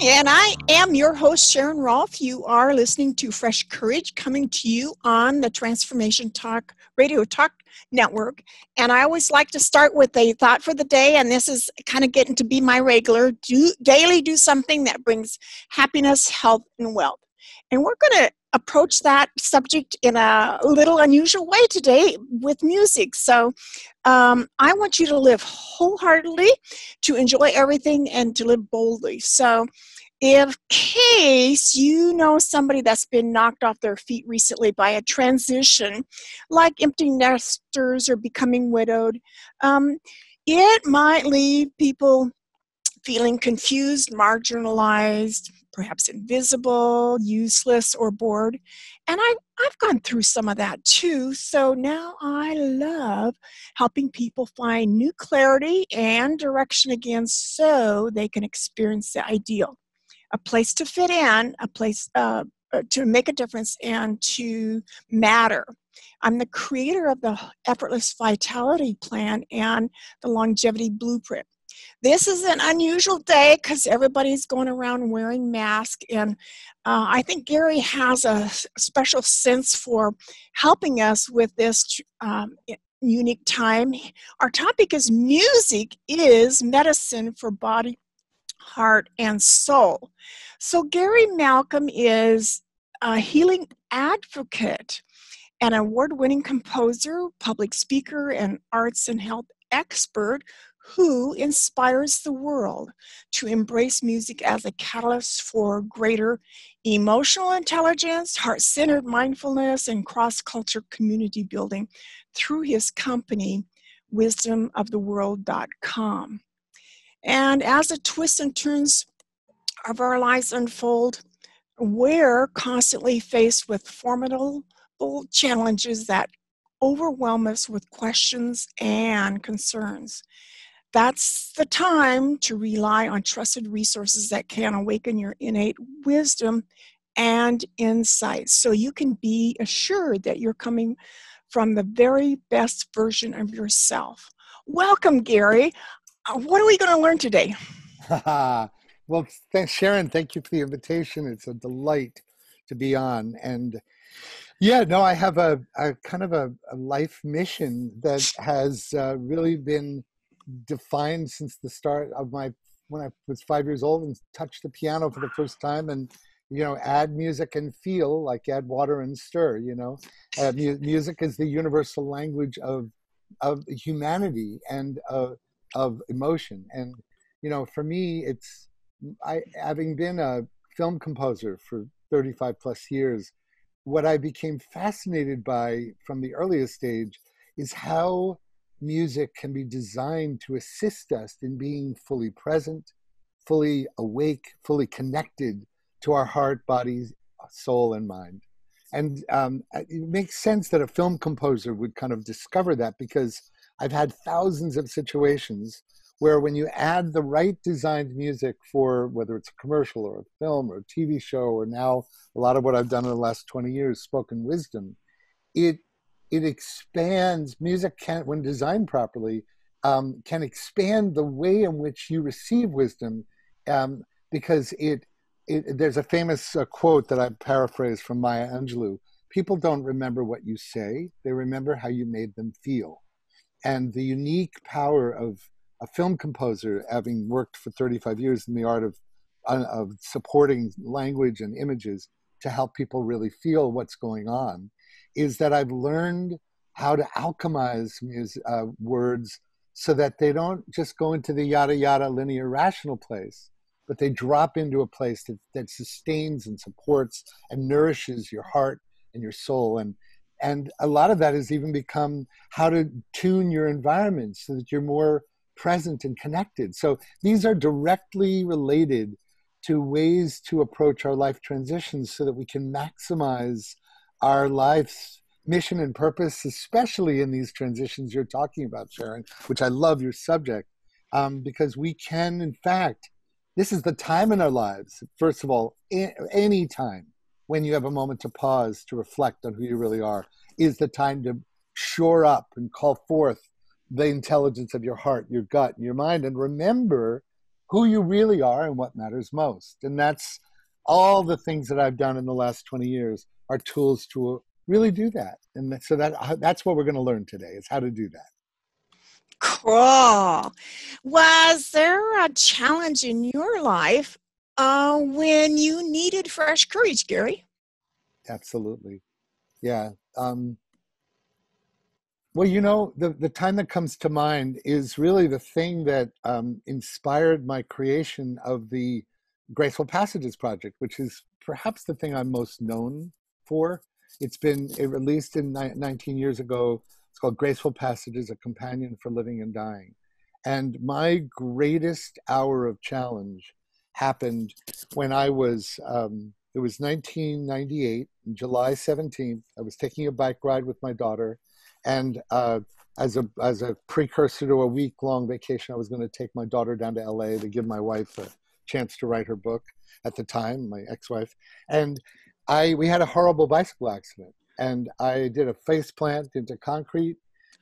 And I am your host, Sharon Rolph. You are listening to Fresh Courage, coming to you on the Transformation Talk Radio Talk Network. And I always like to start with a thought for the day, and this is kind of getting to be my regular. Daily do something that brings happiness, health, and wealth. And we're going to approach that subject in a little unusual way today with music. So I want you to live wholeheartedly, to enjoy everything, and to live boldly. So in case you know somebody that's been knocked off their feet recently by a transition, like empty nesters or becoming widowed, it might leave people feeling confused, marginalized, perhaps invisible, useless, or bored. And I've gone through some of that too. So now I love helping people find new clarity and direction again so they can experience the ideal. A place to fit in, a place to make a difference, and to matter. I'm the creator of the Effortless Vitality Plan and the Longevity Blueprint. This is an unusual day because everybody's going around wearing masks, and I think Gary has a special sense for helping us with this unique time. Our topic is music is medicine for body, heart, and soul. So Gary Malkin is a healing advocate, an award-winning composer, public speaker, and arts and health expert who inspires the world to embrace music as a catalyst for greater emotional intelligence, heart-centered mindfulness, and cross-culture community building through his company, wisdomoftheworld.com. And as the twists and turns of our lives unfold, we're constantly faced with formidable challenges that overwhelm us with questions and concerns. That's the time to rely on trusted resources that can awaken your innate wisdom and insight so you can be assured that you're coming from the very best version of yourself. Welcome, Gary. What are we going to learn today? Well, thanks, Sharon. Thank you for the invitation. It's a delight to be on. And I have a kind of a life mission that has really been defined since the start of when I was 5 years old and touched the piano for the first time, and add music and feel, like add water and stir. Music is the universal language of humanity and of emotion. And for me, having been a film composer for 35 plus years, what I became fascinated by from the earliest stage is how music can be designed to assist us in being fully present, fully awake, fully connected to our heart, body, soul, and mind. And it makes sense that a film composer would kind of discover that, because I've had thousands of situations where when you add the right designed music for whether it's a commercial or a film or a TV show, or now a lot of what I've done in the last 20 years, spoken wisdom, it expands. Music can, when designed properly, can expand the way in which you receive wisdom, because there's a famous quote that I paraphrase from Maya Angelou: people don't remember what you say, they remember how you made them feel. And the unique power of a film composer, having worked for 35 years in the art of supporting language and images to help people really feel what's going on, is that I've learned how to alchemize words so that they don't just go into the yada yada linear rational place, but they drop into a place that sustains and supports and nourishes your heart and your soul. And a lot of that has even become how to tune your environment so that you're more present and connected. So these are directly related to ways to approach our life transitions so that we can maximize our life's mission and purpose, especially in these transitions you're talking about, Sharon, which I love your subject, because we can, in fact, this is the time in our lives, first of all, any time when you have a moment to pause, to reflect on who you really are, is the time shore up and call forth the intelligence of your heart, your gut, and your mind, and remember who you really are and what matters most. And that's all the things that I've done in the last 20 years are tools to really do that. And so that's what we're going to learn today, is how to do that. Cool. Was there a challenge in your life when you needed fresh courage, Gary? Absolutely. Yeah. Well, you know, the time that comes to mind is really the thing that inspired my creation of the Graceful Passages Project, which is perhaps the thing I'm most known for. It released in 19 years ago. It's called Graceful Passages, A Companion for Living and Dying. And my greatest hour of challenge happened when it was 1998, July 17th. I was taking a bike ride with my daughter. And as a precursor to a week-long vacation, I was going to take my daughter down to LA to give my wife a chance to write her book at the time, my ex-wife. And we had a horrible bicycle accident. And I did a face plant into concrete.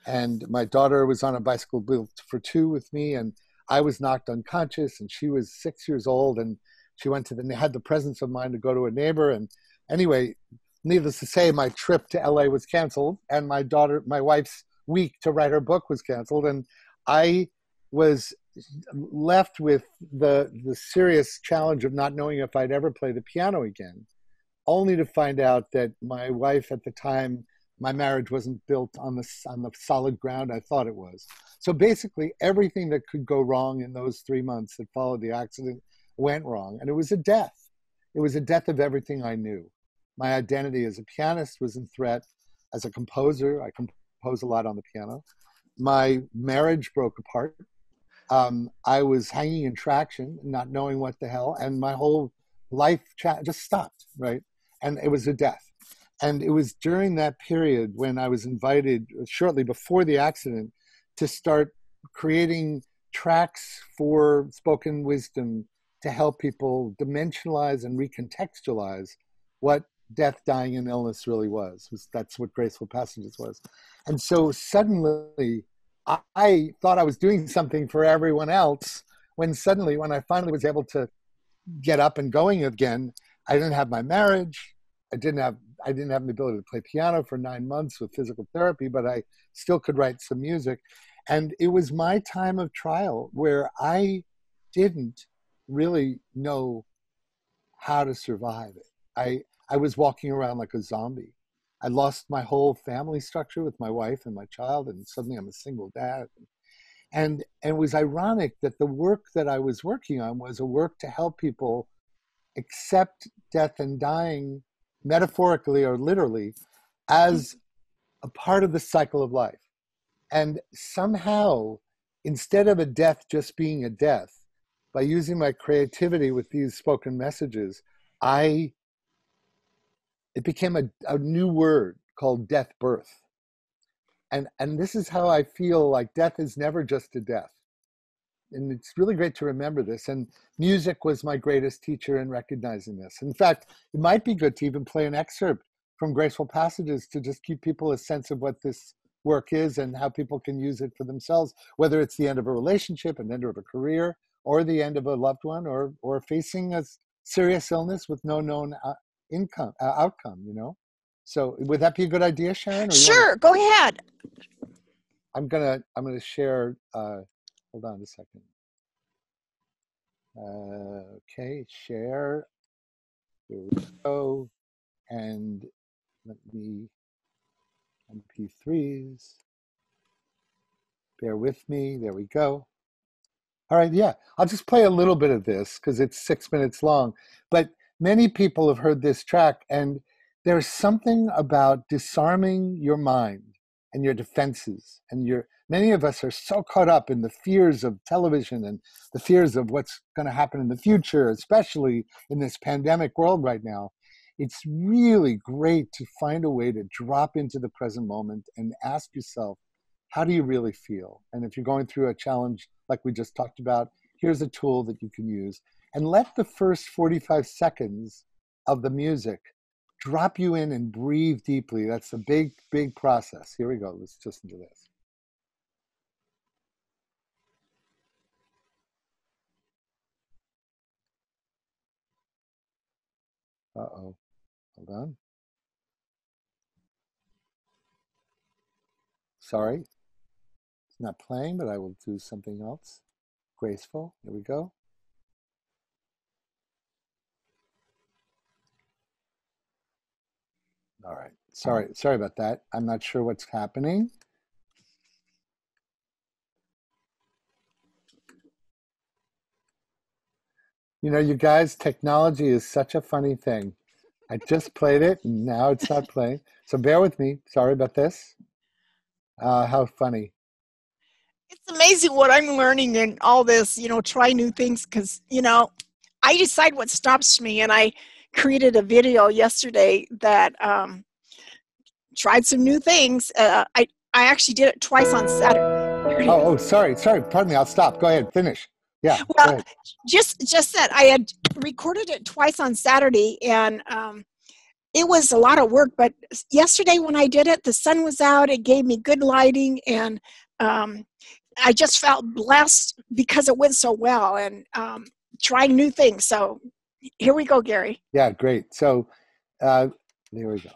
And my daughter was on a bicycle built for two with me. And I was knocked unconscious. And she was 6 years old. And she had the presence of mind to go to a neighbor. And anyway, needless to say, my trip to LA was canceled, and my wife's week to write her book was canceled, and I was left with the serious challenge of not knowing if I'd ever play the piano again, only to find out that my wife at the time, my marriage wasn't built on the solid ground I thought it was. So basically, everything that could go wrong in those 3 months that followed the accident went wrong, and it was a death. It was a death of everything I knew. My identity as a pianist was in threat. As a composer, I compose a lot on the piano. My marriage broke apart. I was hanging in traction, not knowing what the hell, and my whole life just stopped, right? And it was a death. And it was during that period when I was invited, shortly before the accident, to start creating tracks for spoken wisdom to help people dimensionalize and recontextualize what death, dying, and illness really was. That's what Graceful Passages was. And so suddenly I thought I was doing something for everyone else when I finally was able to get up and going again, I didn't have my marriage. I didn't have the ability to play piano for 9 months with physical therapy, but I still could write some music. And it was my time of trial where I didn't really know how to survive it. I was walking around like a zombie. I lost my whole family structure with my wife and my child, and suddenly I'm a single dad. And it was ironic that the work that I was working on was a work to help people accept death and dying, metaphorically or literally, as a part of the cycle of life. And somehow, instead of a death just being a death, by using my creativity with these spoken messages, it became a new word called death birth. And this is how I feel like death is never just a death. And it's really great to remember this. And music was my greatest teacher in recognizing this. In fact, it might be good to even play an excerpt from Graceful Passages to just give people a sense of what this work is and how people can use it for themselves, whether it's the end of a relationship, an end of a career, or the end of a loved one, or facing a serious illness with no known outcome, you know? So would that be a good idea, Sharon? Sure, go ahead. I'm gonna share, hold on a second. Okay, share, here we go. And let me, MP3s, bear with me, there we go. All right, yeah, I'll just play a little bit of this because it's 6 minutes long. But many people have heard this track, and there's something about disarming your mind and your defenses. And many of us are so caught up in the fears of television and the fears of what's going to happen in the future, especially in this pandemic world right now. It's really great to find a way to drop into the present moment and ask yourself, how do you really feel? And if you're going through a challenge like we just talked about, here's a tool that you can use. And let the first 45 seconds of the music drop you in and breathe deeply. That's the big, big process. Here we go. Let's listen to this. Uh-oh. Hold on. Sorry. It's not playing, but I will do something else. Graceful. Here we go. All right. Sorry about that. I'm not sure what's happening. You know, you guys, technology is such a funny thing. I just played it and now it's not playing. So bear with me. Sorry about this. How funny. It's amazing what I'm learning in all this, try new things because, I decide what stops me. And I created a video yesterday that tried some new things. I actually did it twice on Saturday. Sorry. Pardon me. I'll stop. Go ahead. Finish. Yeah. Well, go ahead. Just that I had recorded it twice on Saturday, and it was a lot of work. But yesterday when I did it, the sun was out. It gave me good lighting, and I just felt blessed because it went so well, and trying new things. So here we go, Gary. Yeah, great. So there we go.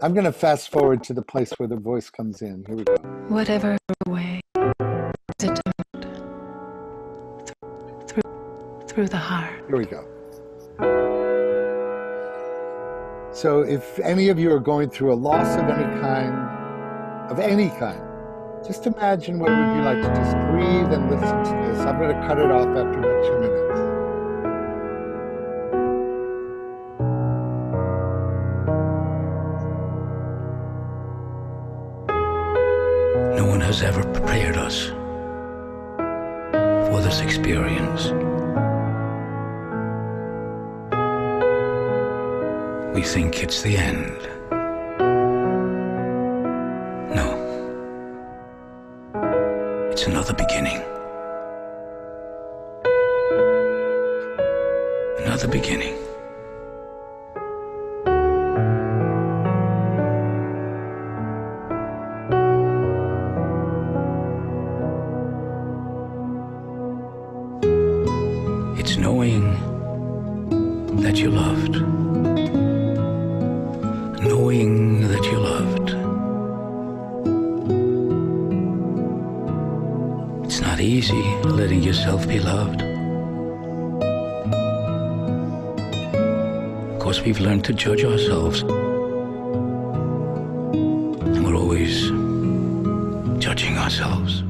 I'm going to fast forward to the place where the voice comes in. Here we go. Whatever way is it through the heart. Here we go. So if any of you are going through a loss of any kind, just imagine what it would be like to just breathe and listen to this. I'm going to cut it off after about 2 minutes. No one has ever prepared us for this experience. We think it's the end. No. It's another beginning. Another beginning. It's knowing that you're loved. Knowing that you're loved. It's not easy letting yourself be loved. Of course, we've learned to judge ourselves. And we're always judging ourselves.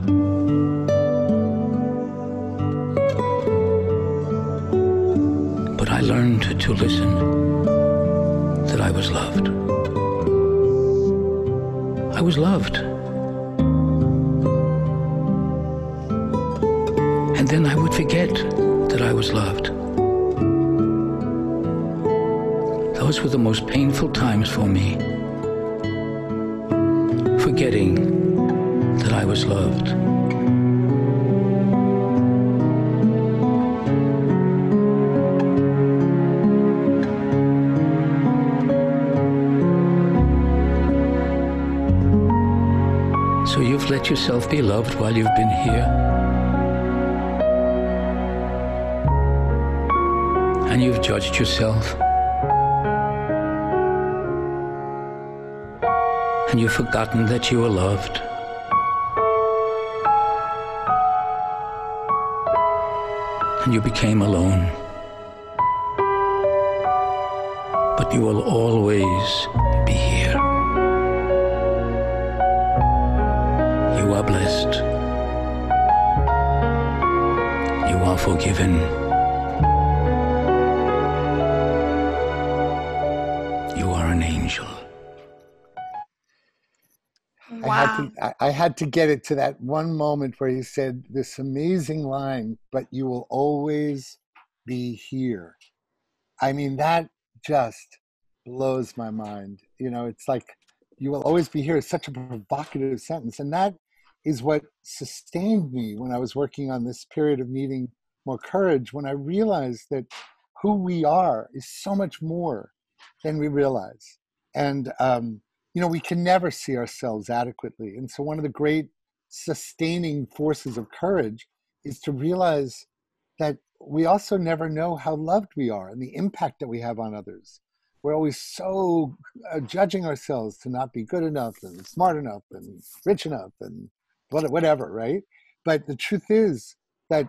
But I learned to listen, that I was loved. I was loved. And then I would forget that I was loved. Those were the most painful times for me. Forgetting that I was loved. So you've let yourself be loved while you've been here. And you've judged yourself. And you've forgotten that you were loved. And you became alone. But you will always be here. You are blessed. You are forgiven. You are an angel. Wow. I had to get it to that one moment where he said this amazing line, but you will always be here. I mean, that just blows my mind. You know, it's like, you will always be here. It's such a provocative sentence. And that is what sustained me when I was working on this period of needing more courage when I realized that who we are is so much more than we realize. And, we can never see ourselves adequately. And so one of the great sustaining forces of courage is to realize that we also never know how loved we are and the impact that we have on others. We're always so judging ourselves to not be good enough and smart enough and rich enough and whatever, right? But the truth is that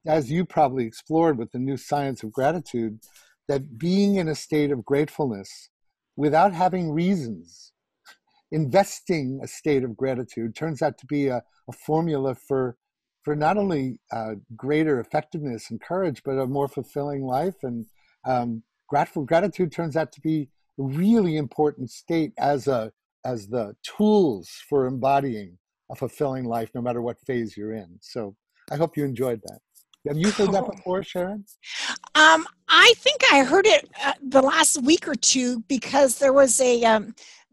as you probably explored with the new science of gratitude, that being in a state of gratefulness without having reasons, investing a state of gratitude turns out to be a formula for not only greater effectiveness and courage, but a more fulfilling life. And gratitude turns out to be a really important state as the tools for embodying a fulfilling life, no matter what phase you're in. So I hope you enjoyed that. Have you heard that before, Sharon? I think I heard it the last week or two because there was a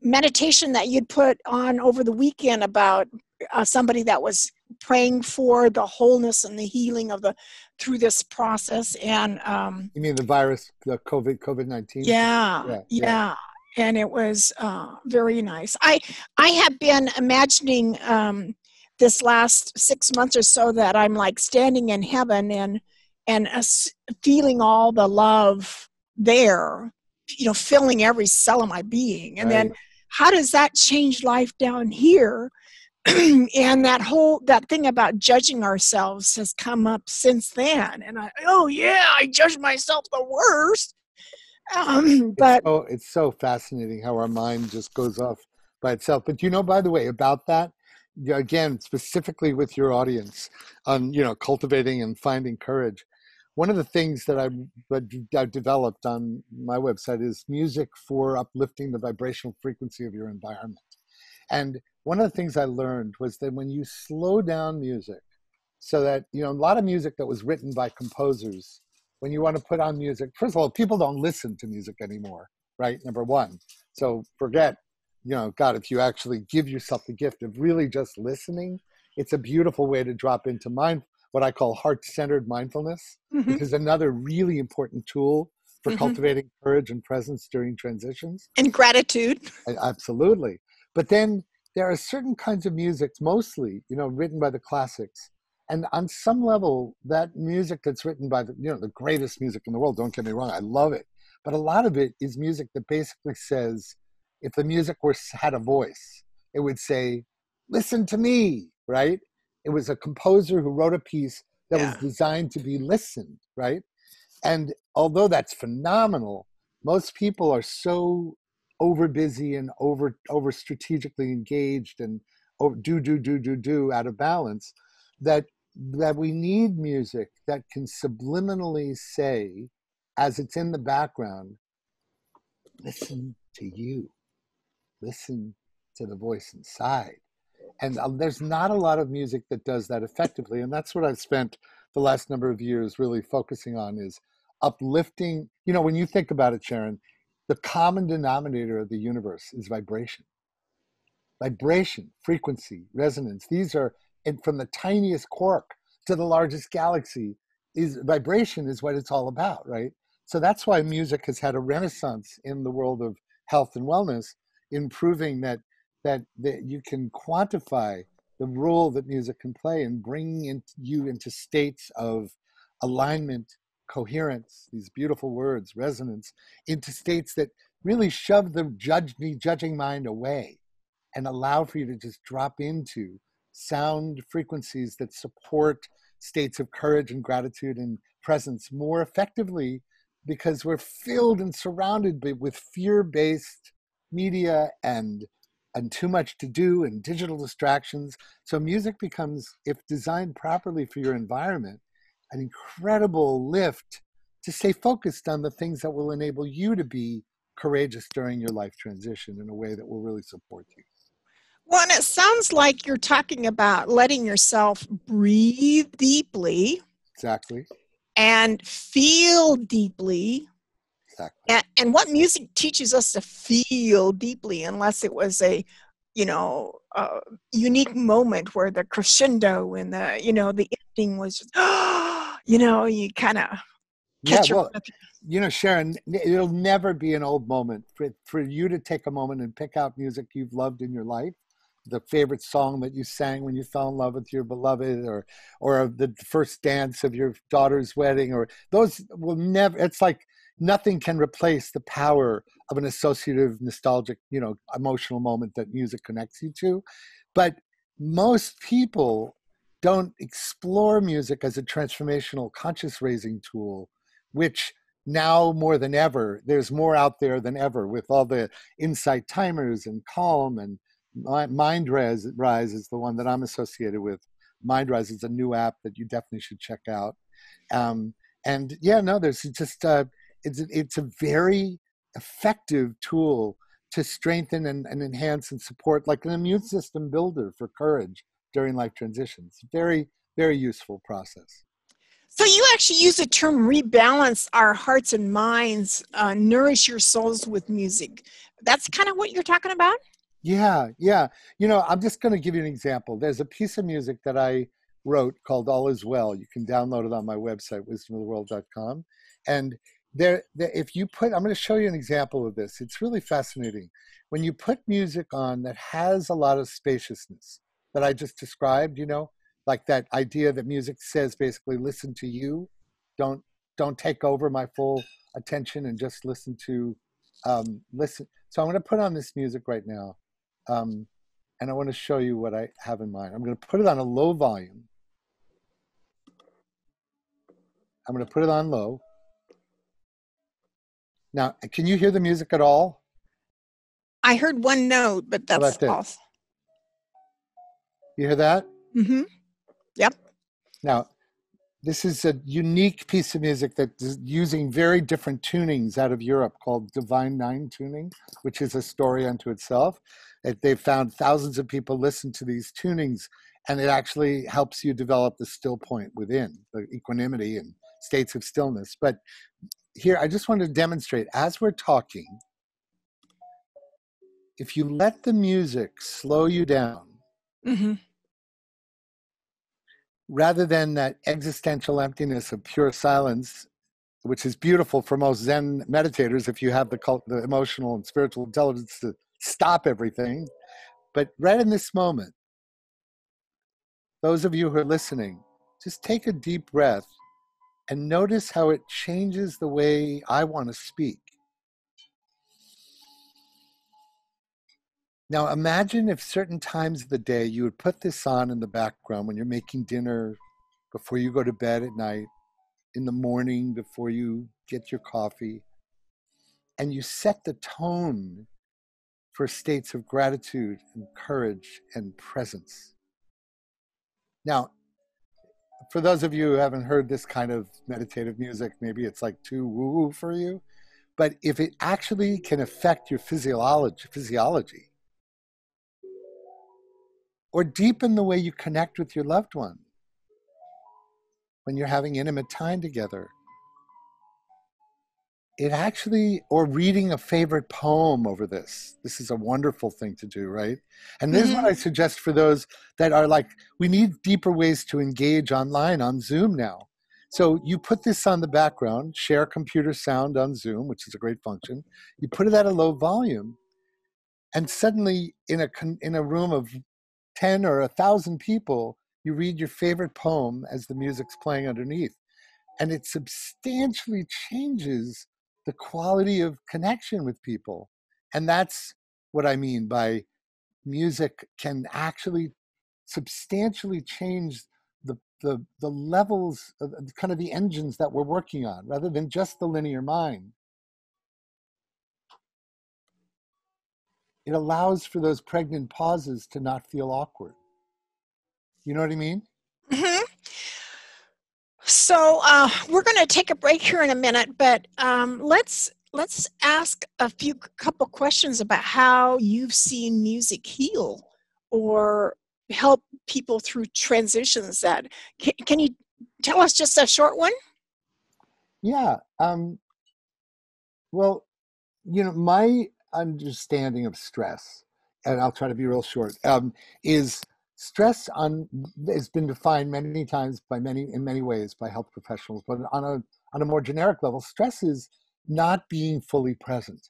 meditation that you'd put on over the weekend about somebody that was praying for the wholeness and the healing through this process. And you mean the virus, the COVID-19? Yeah. And it was very nice. I have been imagining this last 6 months or so that I'm like standing in heaven and feeling all the love there, filling every cell of my being. And then how does that change life down here? And that thing about judging ourselves has come up since then. And I judge myself the worst. But it's so fascinating how our mind just goes off by itself. But by the way, about that, again, specifically with your audience on, cultivating and finding courage. One of the things that I've developed on my website is music for uplifting the vibrational frequency of your environment. And one of the things I learned was that when you slow down music, so that, a lot of music that was written by composers, when you want to put on music, first of all, people don't listen to music anymore, right? Number one. So forget, God, if you actually give yourself the gift of really just listening, it's a beautiful way to drop into what I call heart-centered mindfulness, which is another really important tool for cultivating courage and presence during transitions. And gratitude. Absolutely. But then there are certain kinds of music, mostly, written by the classics. And on some level, that music that's written by the greatest music in the world, don't get me wrong, I love it. But a lot of it is music that basically says, if the music had a voice, it would say, listen to me, right? It was a composer who wrote a piece that was designed to be listened, right? And although that's phenomenal, most people are so over busy and over strategically engaged and do out of balance that we need music that can subliminally say, as it's in the background, listen to you, listen to the voice inside. And there's not a lot of music that does that effectively. And that's what I've spent the last number of years really focusing on, is uplifting. When you think about it, Sharon, the common denominator of the universe is vibration. Vibration, frequency, resonance. These are, and from the tiniest quark to the largest galaxy, vibration is what it's all about, right? So that's why music has had a renaissance in the world of health and wellness, in proving that you can quantify the role that music can play in bringing you into states of alignment, coherence, these beautiful words, resonance, into states that really shove the judging mind away and allow for you to just drop into sound frequencies that support states of courage and gratitude and presence more effectively, because we're filled and surrounded with fear-based media and too much to do and digital distractions. So music becomes, if designed properly for your environment, an incredible lift to stay focused on the things that will enable you to be courageous during your life transition in a way that will really support you. Well, and it sounds like you're talking about letting yourself breathe deeply. Exactly. And feel deeply. Exactly. And what music teaches us to feel deeply, unless it was a unique moment where the crescendo and the ending was just, You kind of Yeah, catch your well, breath. Sharon, it'll never be an old moment for you to take a moment and pick out music you've loved in your life, the favorite song that you sang when you fell in love with your beloved, or the first dance of your daughter's wedding, or those will never. It's like nothing can replace the power of an associative, nostalgic, emotional moment that music connects you to. But most people don't explore music as a transformational conscious raising tool, which now more than ever, there's more out there than ever with all the insight timers and Calm and Rise is the one that I'm associated with. Rise is a new app that you definitely should check out. Um, and yeah, no, there's just it's a very effective tool to strengthen and enhance and support, like an immune system builder for courage during life transitions. Very, very useful process. So you actually use the term rebalance our hearts and minds, nourish your souls with music. That's kind of what you're talking about? Yeah, yeah. I'm just going to give you an example. There's a piece of music that I wrote called All Is Well. You can download it on my website, wisdomoftheworld.com. And if you I'm going to show you an example of this. It's really fascinating. When you put music on that has a lot of spaciousness that I just described, like that idea that music says basically, listen to you, don't don't take over my full attention and just listen. So I'm going to put on this music right now. Um, and I want to show you what I have in mind. I'm going to put it on a low volume. I'm going to put it on low. Now, can you hear the music at all? I heard one note, but How that's about this? all. You hear that? Mm-hmm. Yep. Now, this is a unique piece of music that is using very different tunings out of Europe called Divine Nine tuning, which is a story unto itself. They've found thousands of people listen to these tunings, and it actually helps you develop the still point within, the equanimity and states of stillness. But here, I just want to demonstrate, as we're talking, if you let the music slow you down, Mm-hmm. rather than that existential emptiness of pure silence, which is beautiful for most Zen meditators if you have the emotional and spiritual intelligence to stop everything. But right in this moment, those of you who are listening, just take a deep breath and notice how it changes the way I want to speak. Now imagine if certain times of the day you would put this on in the background when you're making dinner, before you go to bed at night, in the morning before you get your coffee, and you set the tone for states of gratitude and courage and presence. Now, for those of you who haven't heard this kind of meditative music, maybe it's like too woo-woo for you, but if it actually can affect your physiology, or deepen the way you connect with your loved one when you're having intimate time together, it actually, or reading a favorite poem over this is a wonderful thing to do, right? And this is what I suggest for those that are like, we need deeper ways to engage online on Zoom now. So you put this on the background, share computer sound on Zoom, which is a great function. You put it at a low volume, and suddenly in a room of 10 or 1,000 people, you read your favorite poem as the music's playing underneath. And it substantially changes the quality of connection with people. And that's what I mean by music can actually substantially change the levels of kind of the engines that we're working on, rather than just the linear mind. It allows for those pregnant pauses to not feel awkward. You know what I mean? Mm-hmm. So we're going to take a break here in a minute, but let's ask couple questions about how you've seen music heal or help people through transitions. That can you tell us just a short one? Yeah. Well, my understanding of stress, and I'll try to be real short, is stress has been defined many times in many ways by health professionals, but on a more generic level, stress is not being fully present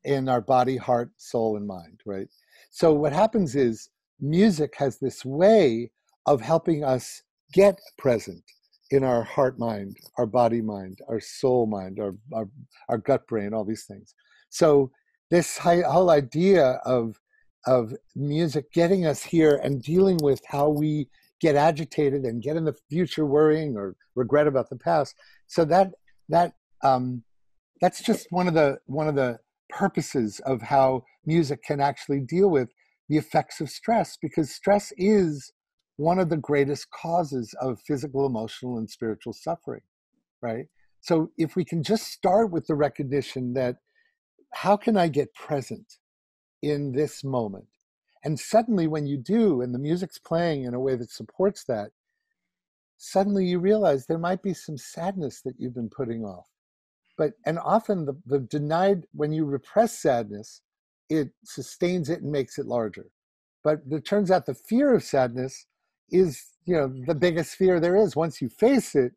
in our body, heart, soul, and mind, right? So what happens is music has this way of helping us get present in our heart mind, our body mind, our soul mind, our gut brain, all these things. So this whole idea of music getting us here and dealing with how we get agitated and get in the future worrying or regret about the past. So that's just one of the purposes of how music can actually deal with the effects of stress, because stress is one of the greatest causes of physical, emotional, and spiritual suffering, right? So if we can just start with the recognition that how can I get present in this moment? And suddenly when you do, and the music's playing in a way that supports that, suddenly you realize there might be some sadness that you've been putting off. And often the denied, when you repress sadness, it sustains it and makes it larger. But it turns out the fear of sadness is, the biggest fear there is. Once you face it,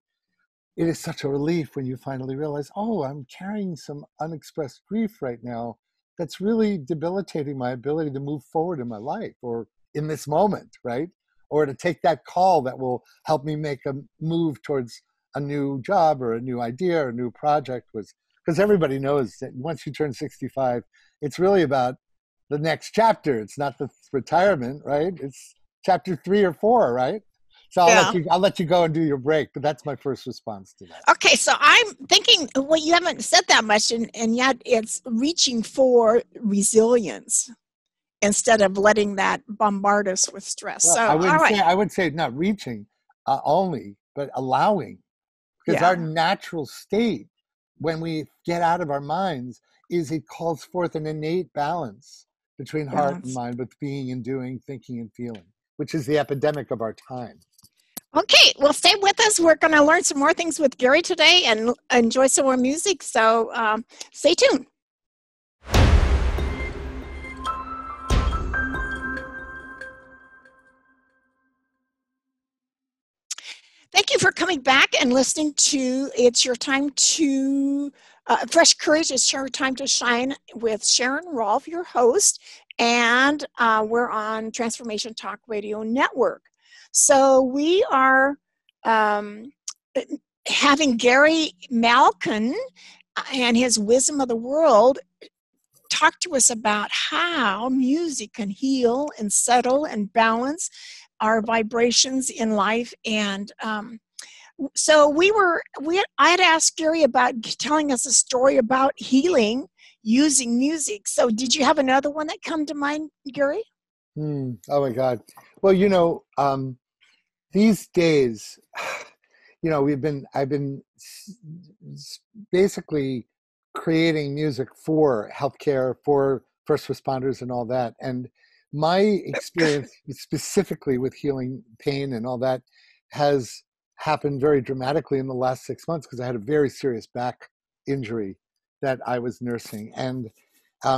it is such a relief when you finally realize, oh, I'm carrying some unexpressed grief right now that's really debilitating my ability to move forward in my life or in this moment, right? Or to take that call that will help me make a move towards a new job or a new idea or a new project. Because everybody knows that once you turn 65, it's really about the next chapter. It's not the retirement, right? It's chapter 3 or 4, right? So Yeah. I'll let you go and do your break, but that's my first response to that. Okay, so I'm thinking, well, you haven't said that much, and yet it's reaching for resilience instead of letting that bombard us with stress. Well, So, all right. I would say not reaching only, but allowing, because our Yeah. natural state when we get out of our minds is it calls forth an innate balance between heart and Balance. mind, with being and doing, thinking and feeling, which is the epidemic of our time. Okay, well, stay with us. We're going to learn some more things with Gary today and enjoy some more music. So stay tuned. Thank you for coming back and listening to It's Your Time to Fresh Courage. It's your time to shine with Sharon Rolph, your host, and we're on Transformation Talk Radio Network. So we are having Gary Malkin and his Wisdom of the World talk to us about how music can heal and settle and balance our vibrations in life. And so I had asked Gary about telling us a story about healing using music. So did you have another one that come to mind, Gary? Oh my God. Well, these days, I've been basically creating music for healthcare, for first responders and all that. And my experience specifically with healing pain and all that has happened very dramatically in the last 6 months, because I had a very serious back injury that I was nursing. And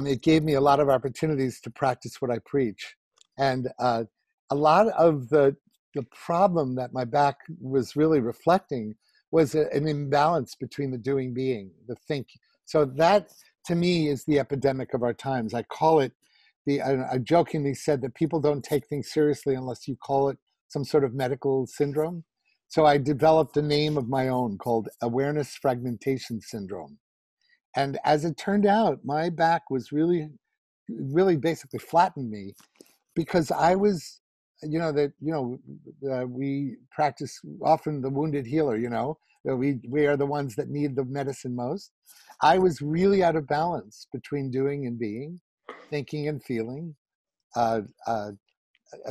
it gave me a lot of opportunities to practice what I preach. And a lot of the problem that my back was really reflecting was an imbalance between the doing being, the thinking. So that, to me, is the epidemic of our times. I call it I jokingly said that people don't take things seriously unless you call it some sort of medical syndrome. So I developed a name of my own called awareness fragmentation syndrome. And as it turned out, my back was really basically flattened me, because I was, we practice often the wounded healer, that we are the ones that need the medicine most. I was really out of balance between doing and being, thinking and feeling,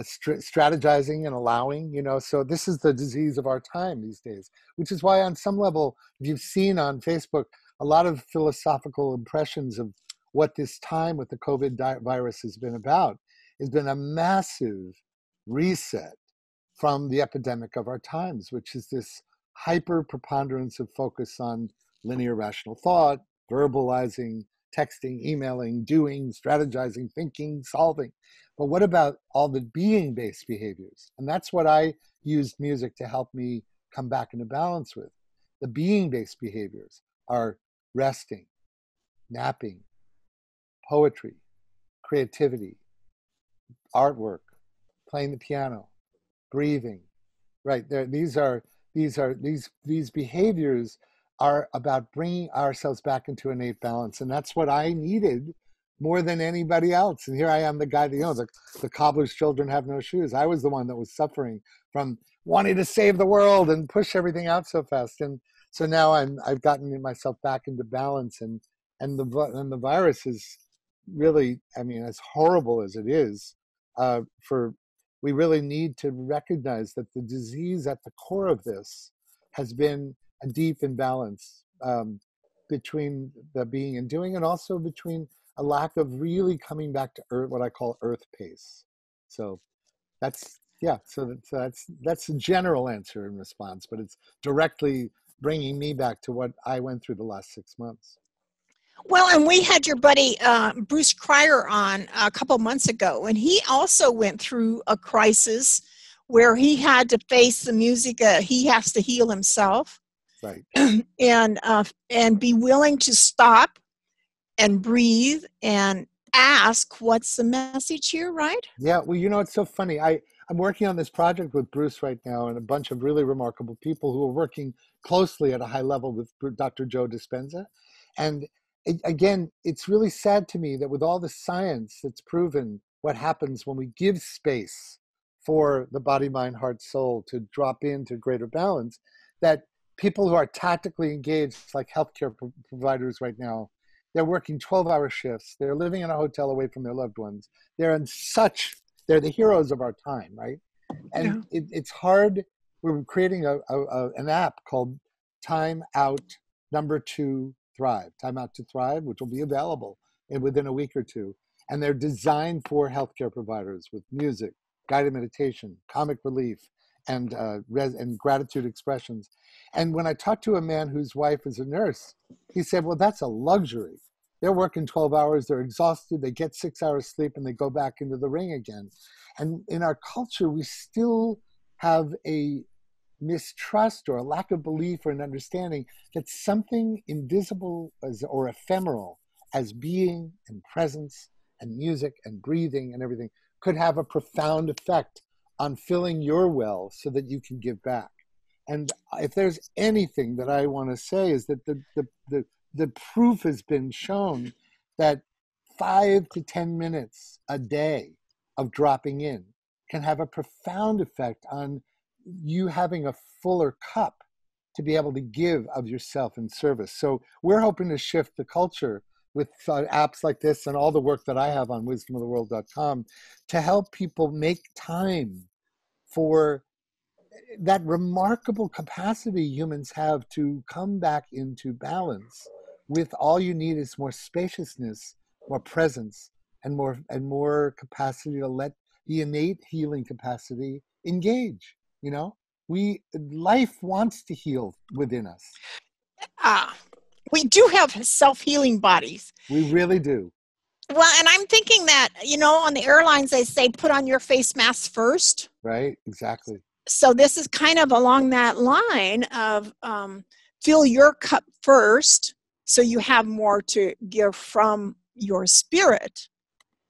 strategizing and allowing, so this is the disease of our time these days, which is why on some level, if you've seen on Facebook, a lot of philosophical impressions of what this time with the COVID virus has been about, has been a massive reset from the epidemic of our times, which is this hyper preponderance of focus on linear rational thought, verbalizing, texting, emailing, doing, strategizing, thinking, solving. But what about all the being-based behaviors? And that's what I used music to help me come back into balance with. The being-based behaviors are resting, napping, poetry, creativity, artwork, playing the piano, breathing. Right there, these behaviors are about bringing ourselves back into innate balance, and that's what I needed more than anybody else. And here I am, the guy that, the cobbler's children have no shoes. I was the one that was suffering from wanting to save the world and push everything out so fast. And so now I've gotten myself back into balance, and the virus is really, I mean, as horrible as it is, for we really need to recognize that the disease at the core of this has been a deep imbalance between the being and doing, and also between a lack of really coming back to earth, what I call earth pace. So that's, yeah, so that's a general answer in response, but it's directly bringing me back to what I went through the last 6 months. Well, and we had your buddy Bruce Cryer on a couple months ago, and he also went through a crisis where he had to face the music. He has to heal himself, right, and be willing to stop and breathe and ask, "What's the message here?" Right? Yeah. Well, it's so funny. I'm working on this project with Bruce right now, and a bunch of really remarkable people who are working closely at a high level with Dr. Joe Dispenza, and again, it's really sad to me that with all the science that's proven what happens when we give space for the body, mind, heart, soul to drop into greater balance, that people who are tactically engaged, like healthcare providers right now, they're working 12-hour shifts. They're living in a hotel away from their loved ones. They're the heroes of our time, right? And it's hard. We're creating an app called Time Out #2 Thrive, Time Out to Thrive, which will be available within a week or two. And they're designed for healthcare providers with music, guided meditation, comic relief, and gratitude expressions. And when I talked to a man whose wife is a nurse, he said, well, that's a luxury. They're working 12 hours, they're exhausted, they get 6 hours sleep, and they go back into the ring again. And in our culture, we still have a mistrust or a lack of belief or an understanding that something invisible or ephemeral as being and presence and music and breathing and everything could have a profound effect on filling your well so that you can give back. And if there's anything that I want to say is that the proof has been shown that 5 to 10 minutes a day of dropping in can have a profound effect on you having a fuller cup to be able to give of yourself in service. So we're hoping to shift the culture with apps like this and all the work that I have on wisdomoftheworld.com to help people make time for that remarkable capacity humans have to come back into balance with all you need is more spaciousness, more presence, and more capacity to let the innate healing capacity engage. Life wants to heal within us. We do have self-healing bodies. We really do. Well, and I'm thinking that, on the airlines, they say, put on your face mask first. Right, exactly. So this is kind of along that line of fill your cup first so you have more to give from your spirit.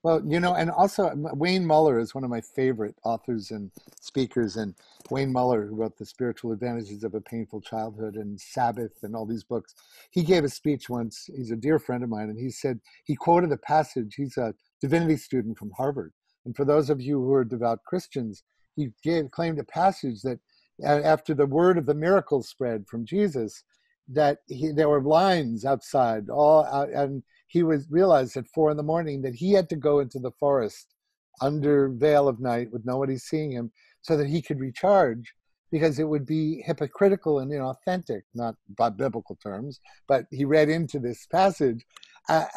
Well, and also Wayne Muller is one of my favorite authors and speakers. And Wayne Muller, who wrote The Spiritual Advantages of a Painful Childhood and Sabbath and all these books, he gave a speech once. He's a dear friend of mine. And he quoted a passage. He's a divinity student from Harvard. And for those of you who are devout Christians, he claimed a passage that after the word of the miracle spread from Jesus, that there were lines outside, and he realized at 4 a.m. that he had to go into the forest under veil of night with nobody seeing him so that he could recharge, because it would be hypocritical and inauthentic, not by biblical terms, but he read into this passage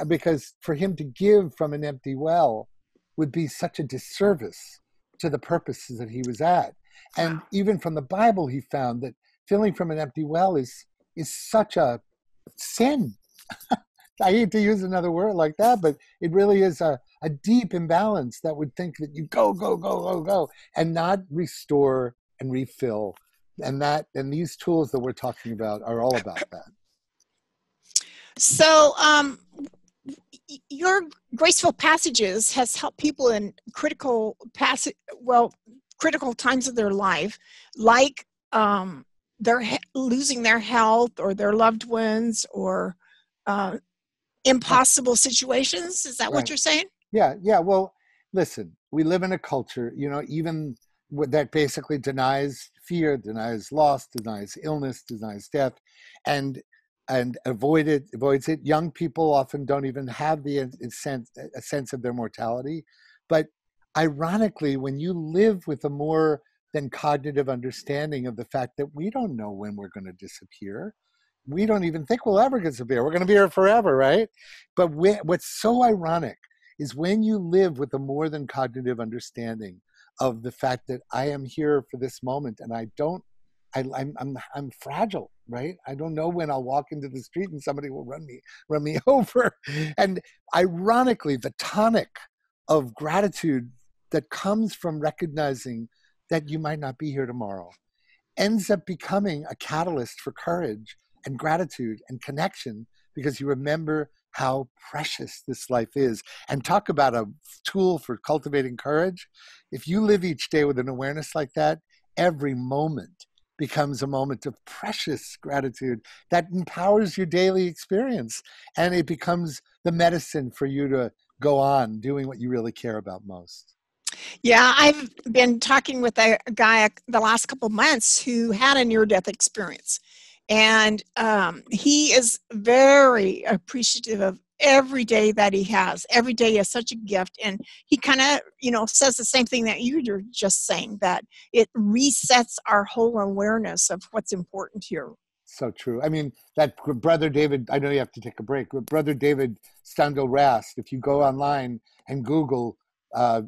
because for him to give from an empty well would be such a disservice to the purposes that he was at. And even from the Bible, he found that filling from an empty well is such a sin. I hate to use another word like that, but it really is a deep imbalance that would think that you go, go, go, go, go, and not restore and refill. And these tools that we're talking about are all about that. So, your graceful passages has helped people in critical times of their life, like they're losing their health or their loved ones, or impossible situations. Is that what Right. you're saying? Yeah. Well, listen, we live in a culture, even that basically denies fear, denies loss, denies illness, denies death, and avoids it. Young people often don't even have a sense of their mortality. But ironically, when you live with a more than cognitive understanding of the fact that we don't know when we're going to disappear, we don't even think we'll ever disappear. We're going to be here forever, right? But what's so ironic is when you live with a more than cognitive understanding of the fact that I am here for this moment, and I'm fragile, right? I don't know when I'll walk into the street and somebody will run me over. And ironically, the tonic of gratitude that comes from recognizing that you might not be here tomorrow ends up becoming a catalyst for courage and gratitude and connection, because you remember how precious this life is. And talk about a tool for cultivating courage. If you live each day with an awareness like that, every moment becomes a moment of precious gratitude that empowers your daily experience. And it becomes the medicine for you to go on doing what you really care about most. Yeah, I've been talking with a guy the last couple of months who had a near-death experience, and he is very appreciative of every day that he has. Every day is such a gift, and he kind of, says the same thing that you were just saying, that it resets our whole awareness of what's important here. So true. I mean, that Brother David, I know you have to take a break, but Brother David Steindl-Rast, if you go online and Google a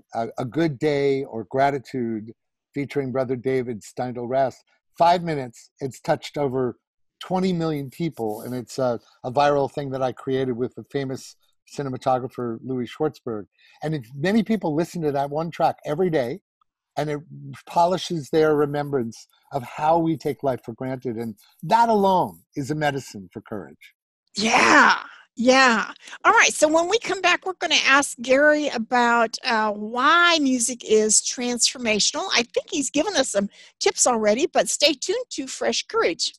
good day or gratitude featuring Brother David Steindl-Rast, 5 minutes, it's touched over 20 million people. And it's a viral thing that I created with the famous cinematographer, Louis Schwartzberg. And many people listen to that one track every day, and it polishes their remembrance of how we take life for granted. And that alone is a medicine for courage. Yeah. Yeah. All right. So when we come back, we're going to ask Gary about why music is transformational. I think he's given us some tips already, but stay tuned to Fresh Courage.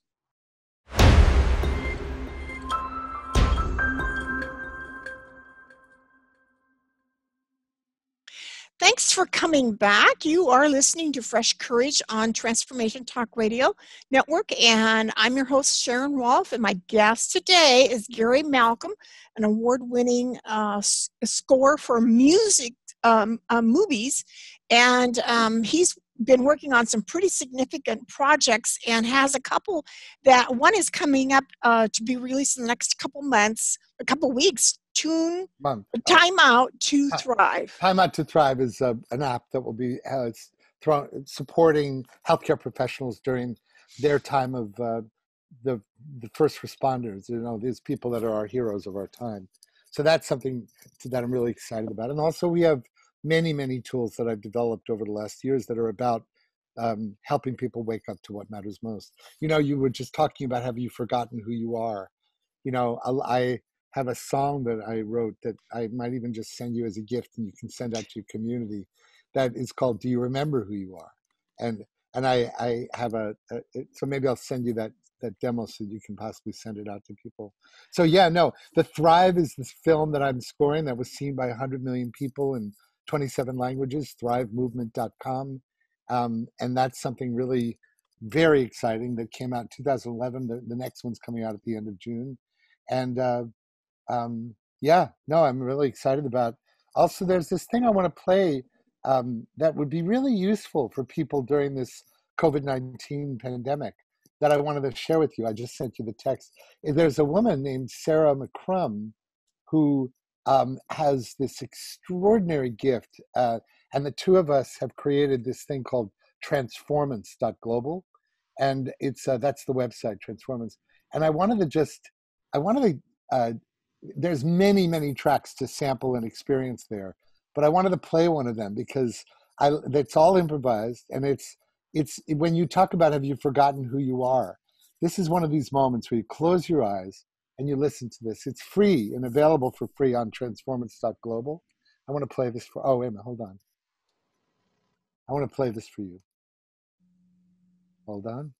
Thanks for coming back. You are listening to Fresh Courage on Transformation Talk Radio Network, and I'm your host, Sharon Rolph, and my guest today is Gary Malkin, an award-winning score for music movies, and he's been working on some pretty significant projects and has a couple that one is coming up to be released in the next couple weeks. Time Out to Thrive. Time Out to Thrive is an app that will be supporting healthcare professionals during their time of the first responders. These people that are our heroes of our time. So that's something that I'm really excited about. And also we have many, many tools that I've developed over the last years that are about helping people wake up to what matters most. You were just talking about, have you forgotten who you are? I have a song that I wrote that I might even just send you as a gift, and you can send out to your community, that is called "Do You Remember Who You Are?" And I have so maybe I'll send you that demo so you can possibly send it out to people. So The Thrive is this film that I'm scoring that was seen by 100 million people in 27 languages, thrivemovement.com. And that's something really very exciting that came out in 2011. The next one's coming out at the end of June. And I'm really excited about. Also, there's this thing I want to play that would be really useful for people during this COVID-19 pandemic that I wanted to share with you. I just sent you the text. There's a woman named Sarah McCrum who has this extraordinary gift, and the two of us have created this thing called transformance.global, and it's that's the website, Transformance. And I wanted to there's many, many tracks to sample and experience there, but I wanted to play one of them because it's all improvised, and it's when you talk about have you forgotten who you are, this is one of these moments where you close your eyes and you listen to this. It's free and available for free on transformance.global. I want to play this for, oh, wait a minute, hold on. I want to play this for you. Hold on.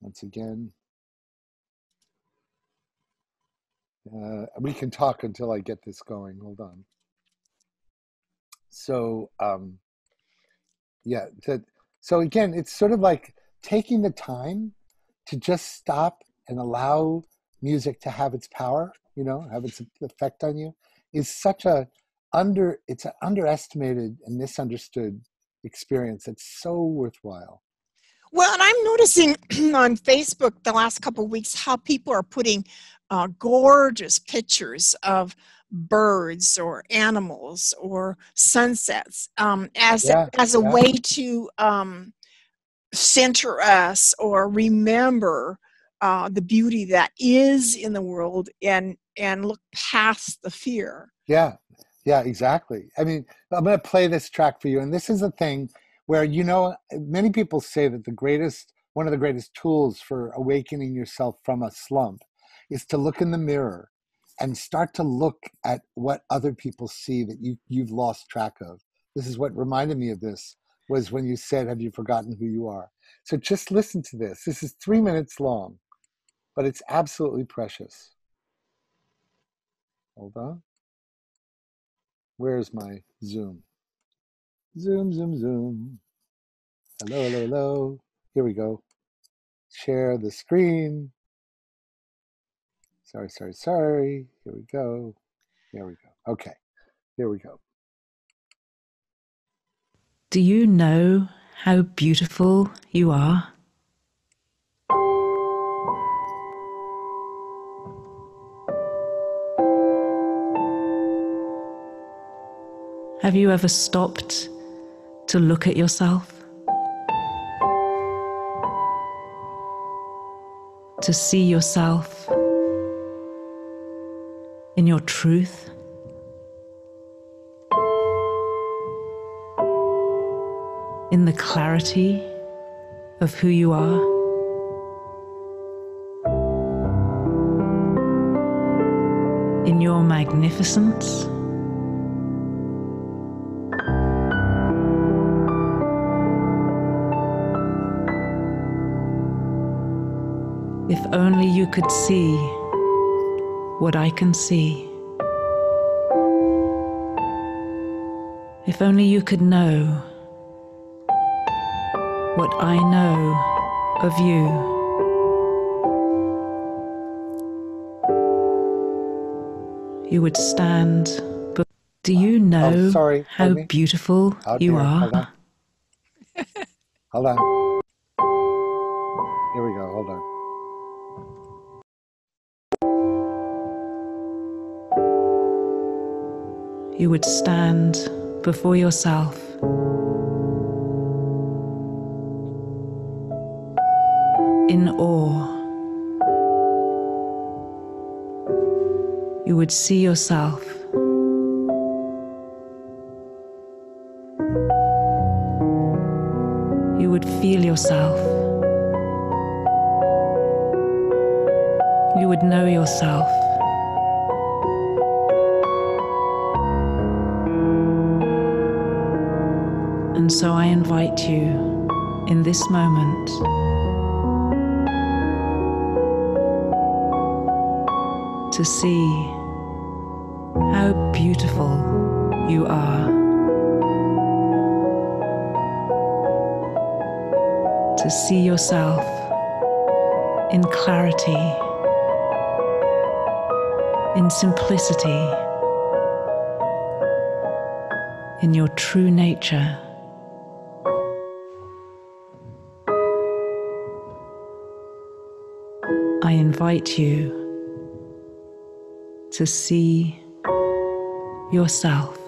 Once again. We can talk until I get this going. Hold on. So, yeah. So again, it's sort of like taking the time to just stop and allow music to have its power, have its effect on you, is such it's an underestimated and misunderstood experience. It's so worthwhile. Well, and I'm noticing on Facebook the last couple of weeks how people are putting gorgeous pictures of birds or animals or sunsets as a way to center us or remember the beauty that is in the world and look past the fear. Yeah, exactly. I mean, I'm going to play this track for you, and this is a thing where, many people say that one of the greatest tools for awakening yourself from a slump is to look in the mirror and start to look at what other people see that you've lost track of. This is what reminded me of this, was when you said, have you forgotten who you are? So just listen to this. This is 3 minutes long, but it's absolutely precious. Hold on. Where's my Zoom? Zoom, zoom, zoom. Hello, hello, hello. Here we go. Share the screen. Sorry. Here we go. There we go. Okay, here we go. Do you know how beautiful you are? Have you ever stopped to look at yourself? To see yourself in your truth? In the clarity of who you are? In your magnificence? If only you could see what I can see. If only you could know what I know of you. You would stand. Do you know how beautiful you are? Hold on. Hold on. Here we go. Hold on. You would stand before yourself in awe. You would see yourself you would feel yourself. You would know yourself. And so I invite you in this moment to see how beautiful you are, to see yourself in clarity, in simplicity, in your true nature. I invite you to see yourself.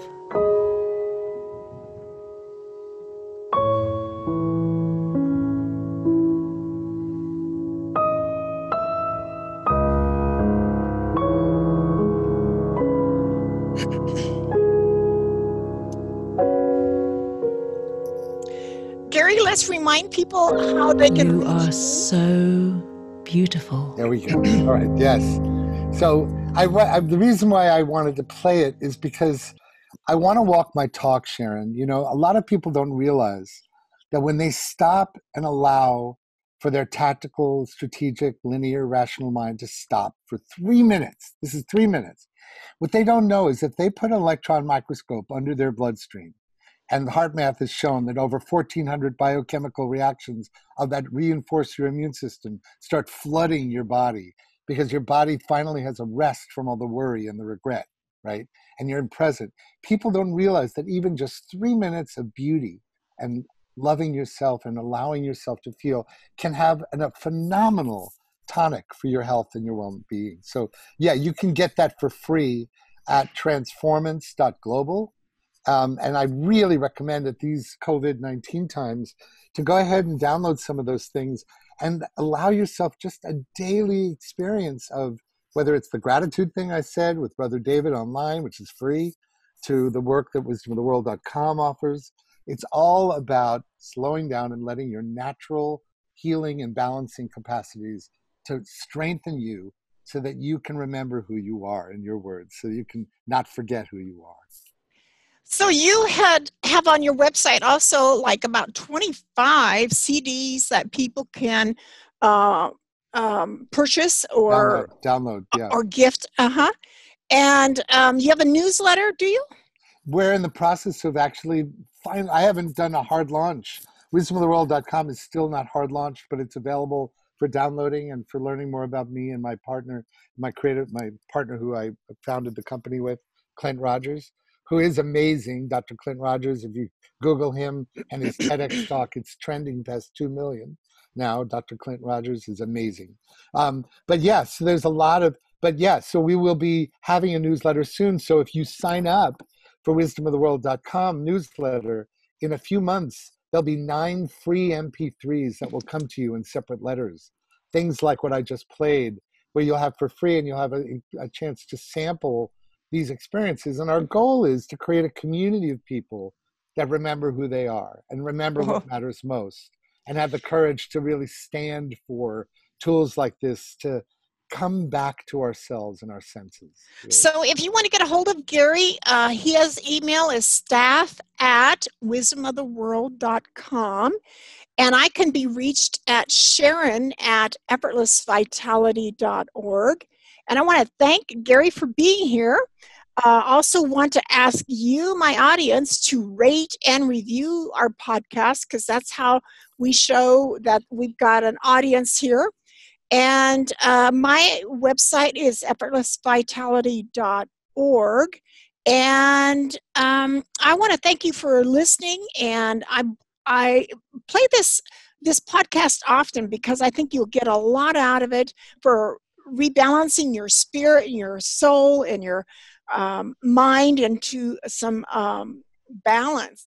remind people how they can You reach are you? so beautiful. There we go. All right. Yes. So the reason why I wanted to play it is because I want to walk my talk, Sharon. You know, a lot of people don't realize that when they stop and allow for their tactical, strategic, linear, rational mind to stop for 3 minutes, this is 3 minutes. What they don't know is if they put an electron microscope under their bloodstream, and heart math has shown that over 1,400 biochemical reactions of that reinforce your immune system start flooding your body because your body finally has a rest from all the worry and the regret, right? And you're in present. People don't realize that even just 3 minutes of beauty and loving yourself and allowing yourself to feel can have a phenomenal tonic for your health and your well-being. So yeah, you can get that for free at transformance.global. And I really recommend at these COVID-19 times to go ahead and download some of those things and allow yourself just a daily experience of whether it's the gratitude thing I said with Brother David online, which is free, to the work that wisdomoftheworld.com offers. It's all about slowing down and letting your natural healing and balancing capacities to strengthen you so that you can remember who you are, in your words, so you can not forget who you are. So you have on your website also like about 25 CDs that people can purchase or download, yeah, or gift. And you have a newsletter, do you? We're in the process of actually I haven't done a hard launch. Wisdomoftheworld.com is still not hard launched, but it's available for downloading and for learning more about me and my partner, my partner who I founded the company with, Clint Rogers, who is amazing. Dr. Clint Rogers, if you Google him and his TEDx talk, it's trending past 2 million now. Dr. Clint Rogers is amazing. But yeah, so there's a lot of, but yeah, so we will be having a newsletter soon. So if you sign up for wisdomoftheworld.com newsletter, in a few months, there'll be 9 free MP3s that will come to you in separate letters. Things like what I just played, where you'll have for free and you'll have a chance to sample these experiences. And our goal is to create a community of people that remember who they are and remember what matters most and have the courage to really stand for tools like this to come back to ourselves and our senses. Really. So if you want to get a hold of Gary, his email is staff@wisdomoftheworld.com. And I can be reached at Sharon@effortlessvitality.org. And I want to thank Gary for being here. Also want to ask you, my audience, to rate and review our podcast, because that's how we show that we've got an audience here. And my website is effortlessvitality.org. And I want to thank you for listening. And I play this podcast often because I think you'll get a lot out of it for rebalancing your spirit and your soul and your mind into some balance.